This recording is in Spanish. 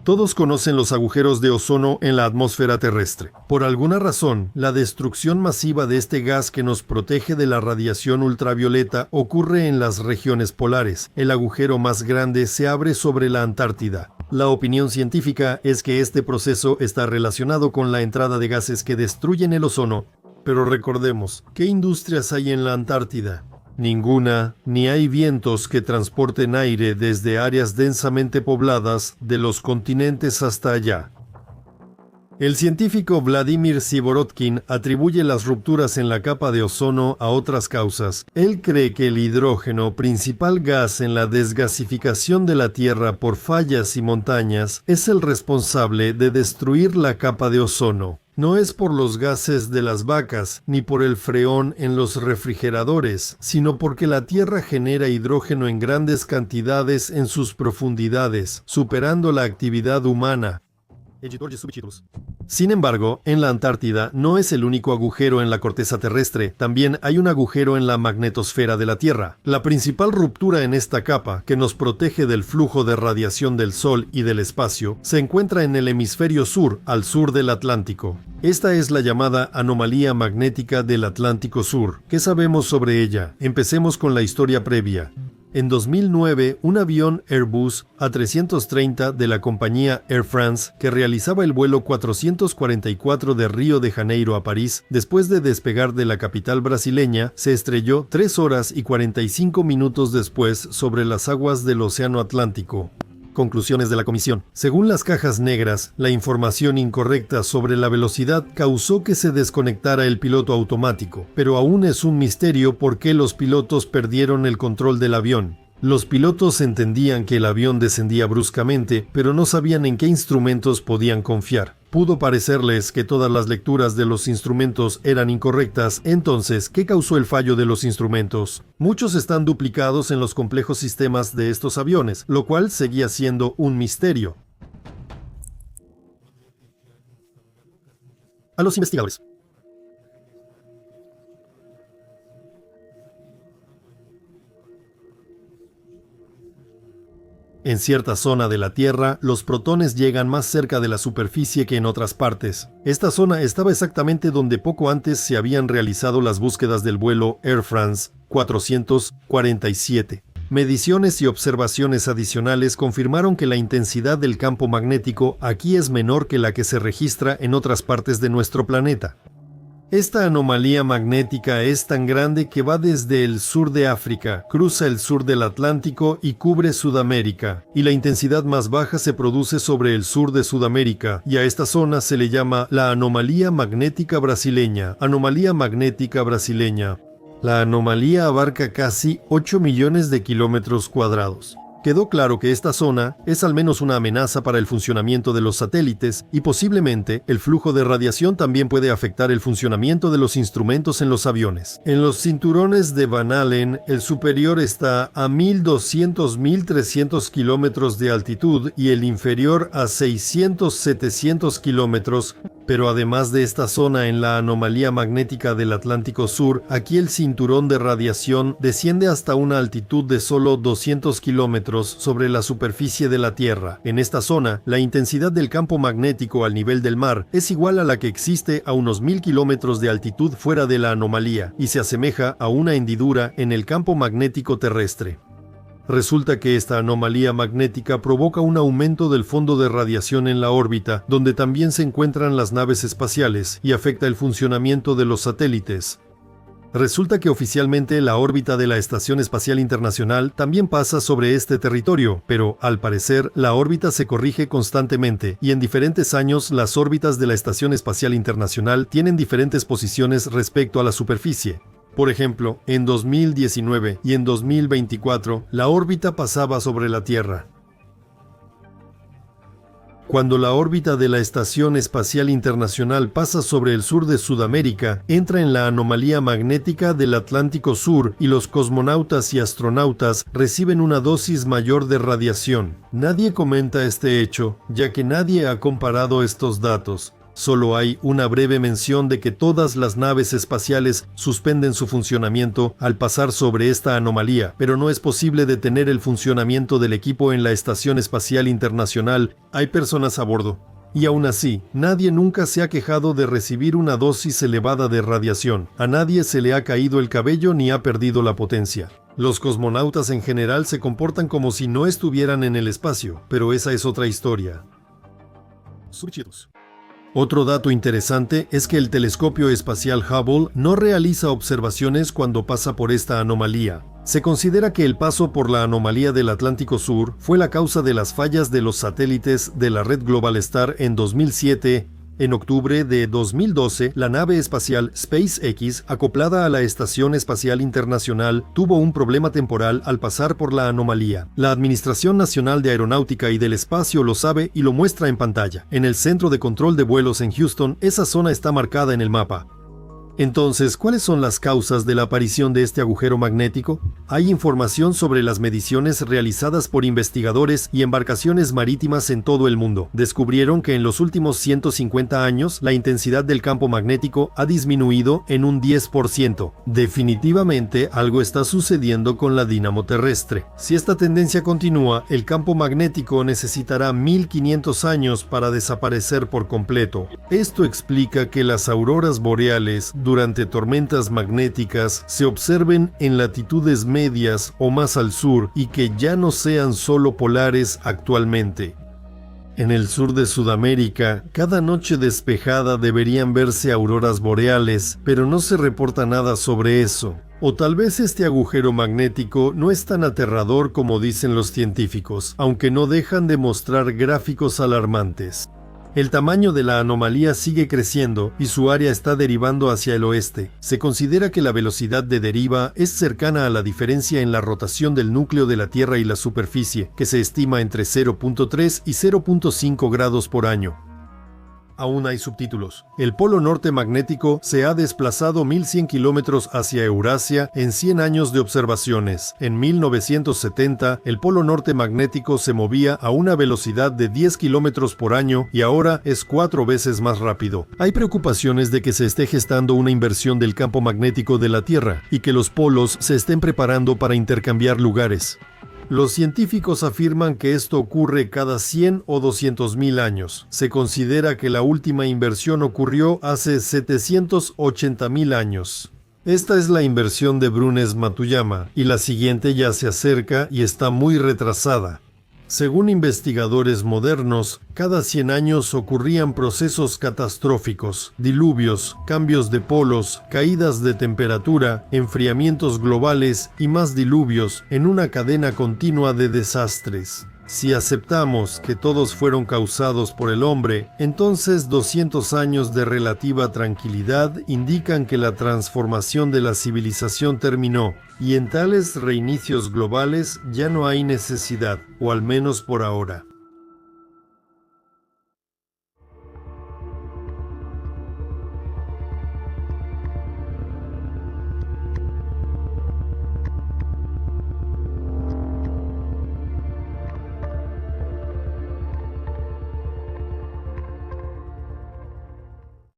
Todos conocen los agujeros de ozono en la atmósfera terrestre. Por alguna razón, la destrucción masiva de este gas que nos protege de la radiación ultravioleta ocurre en las regiones polares. El agujero más grande se abre sobre la Antártida. La opinión científica es que este proceso está relacionado con la entrada de gases que destruyen el ozono. Pero recordemos, ¿qué industrias hay en la Antártida? Ninguna, ni hay vientos que transporten aire desde áreas densamente pobladas de los continentes hasta allá. El científico Vladimir Sivorotkin atribuye las rupturas en la capa de ozono a otras causas. Él cree que el hidrógeno, principal gas en la desgasificación de la Tierra por fallas y montañas, es el responsable de destruir la capa de ozono. No es por los gases de las vacas, ni por el freón en los refrigeradores, sino porque la Tierra genera hidrógeno en grandes cantidades en sus profundidades, superando la actividad humana. Sin embargo, en la Antártida no es el único agujero en la corteza terrestre, también hay un agujero en la magnetosfera de la Tierra. La principal ruptura en esta capa, que nos protege del flujo de radiación del Sol y del espacio, se encuentra en el hemisferio sur, al sur del Atlántico. Esta es la llamada anomalía magnética del Atlántico Sur. ¿Qué sabemos sobre ella? Empecemos con la historia previa. En 2009, un avión Airbus A330 de la compañía Air France, que realizaba el vuelo 444 de Río de Janeiro a París, después de despegar de la capital brasileña, se estrelló 3 horas y 45 minutos después sobre las aguas del Océano Atlántico. Conclusiones de la comisión. Según las cajas negras, la información incorrecta sobre la velocidad causó que se desconectara el piloto automático, pero aún es un misterio por qué los pilotos perdieron el control del avión. Los pilotos entendían que el avión descendía bruscamente, pero no sabían en qué instrumentos podían confiar. Pudo parecerles que todas las lecturas de los instrumentos eran incorrectas, entonces, ¿qué causó el fallo de los instrumentos? Muchos están duplicados en los complejos sistemas de estos aviones, lo cual seguía siendo un misterio. A los investigadores. En cierta zona de la Tierra, los protones llegan más cerca de la superficie que en otras partes. Esta zona estaba exactamente donde poco antes se habían realizado las búsquedas del vuelo Air France 447. Mediciones y observaciones adicionales confirmaron que la intensidad del campo magnético aquí es menor que la que se registra en otras partes de nuestro planeta. Esta anomalía magnética es tan grande que va desde el sur de África, cruza el sur del Atlántico y cubre Sudamérica, y la intensidad más baja se produce sobre el sur de Sudamérica, y a esta zona se le llama la anomalía magnética brasileña. Anomalía magnética brasileña. La anomalía abarca casi 8 millones de kilómetros cuadrados. Quedó claro que esta zona es al menos una amenaza para el funcionamiento de los satélites y posiblemente el flujo de radiación también puede afectar el funcionamiento de los instrumentos en los aviones. En los cinturones de Van Allen, el superior está a 1200-1300 kilómetros de altitud y el inferior a 600-700 kilómetros. Pero además de esta zona en la anomalía magnética del Atlántico Sur, aquí el cinturón de radiación desciende hasta una altitud de solo 200 kilómetros sobre la superficie de la Tierra. En esta zona, la intensidad del campo magnético al nivel del mar es igual a la que existe a unos 1000 kilómetros de altitud fuera de la anomalía y se asemeja a una hendidura en el campo magnético terrestre. Resulta que esta anomalía magnética provoca un aumento del fondo de radiación en la órbita, donde también se encuentran las naves espaciales, y afecta el funcionamiento de los satélites. Resulta que oficialmente la órbita de la Estación Espacial Internacional también pasa sobre este territorio, pero al parecer la órbita se corrige constantemente, y en diferentes años las órbitas de la Estación Espacial Internacional tienen diferentes posiciones respecto a la superficie. Por ejemplo, en 2019 y en 2024, la órbita pasaba sobre la Tierra. Cuando la órbita de la Estación Espacial Internacional pasa sobre el sur de Sudamérica, entra en la anomalía magnética del Atlántico Sur y los cosmonautas y astronautas reciben una dosis mayor de radiación. Nadie comenta este hecho, ya que nadie ha comparado estos datos. Solo hay una breve mención de que todas las naves espaciales suspenden su funcionamiento al pasar sobre esta anomalía, pero no es posible detener el funcionamiento del equipo en la Estación Espacial Internacional. Hay personas a bordo. Y aún así, nadie nunca se ha quejado de recibir una dosis elevada de radiación. A nadie se le ha caído el cabello ni ha perdido la potencia. Los cosmonautas en general se comportan como si no estuvieran en el espacio, pero esa es otra historia. Otro dato interesante es que el telescopio espacial Hubble no realiza observaciones cuando pasa por esta anomalía. Se considera que el paso por la anomalía del Atlántico Sur fue la causa de las fallas de los satélites de la red Global Star en 2007. En octubre de 2012, la nave espacial SpaceX, acoplada a la Estación Espacial Internacional, tuvo un problema temporal al pasar por la anomalía. La Administración Nacional de Aeronáutica y del Espacio lo sabe y lo muestra en pantalla. En el Centro de Control de Vuelos en Houston, esa zona está marcada en el mapa. Entonces, ¿cuáles son las causas de la aparición de este agujero magnético? Hay información sobre las mediciones realizadas por investigadores y embarcaciones marítimas en todo el mundo. Descubrieron que en los últimos 150 años, la intensidad del campo magnético ha disminuido en un 10%. Definitivamente, algo está sucediendo con la dínamo terrestre. Si esta tendencia continúa, el campo magnético necesitará 1500 años para desaparecer por completo. Esto explica que las auroras boreales durante tormentas magnéticas se observen en latitudes medias o más al sur y que ya no sean solo polares actualmente. En el sur de Sudamérica, cada noche despejada deberían verse auroras boreales, pero no se reporta nada sobre eso. O tal vez este agujero magnético no es tan aterrador como dicen los científicos, aunque no dejan de mostrar gráficos alarmantes. El tamaño de la anomalía sigue creciendo y su área está derivando hacia el oeste. Se considera que la velocidad de deriva es cercana a la diferencia en la rotación del núcleo de la Tierra y la superficie, que se estima entre 0.3 y 0.5 grados por año. Aún hay subtítulos. El polo norte magnético se ha desplazado 1100 kilómetros hacia Eurasia en 100 años de observaciones. En 1970, el polo norte magnético se movía a una velocidad de 10 kilómetros por año y ahora es 4 veces más rápido. Hay preocupaciones de que se esté gestando una inversión del campo magnético de la Tierra y que los polos se estén preparando para intercambiar lugares. Los científicos afirman que esto ocurre cada 100 o 200.000 años. Se considera que la última inversión ocurrió hace 780.000 años. Esta es la inversión de Brunés-Matuyama, y la siguiente ya se acerca y está muy retrasada. Según investigadores modernos, cada 100 años ocurrían procesos catastróficos, diluvios, cambios de polos, caídas de temperatura, enfriamientos globales y más diluvios en una cadena continua de desastres. Si aceptamos que todos fueron causados por el hombre, entonces 200 años de relativa tranquilidad indican que la transformación de la civilización terminó, y en tales reinicios globales ya no hay necesidad, o al menos por ahora.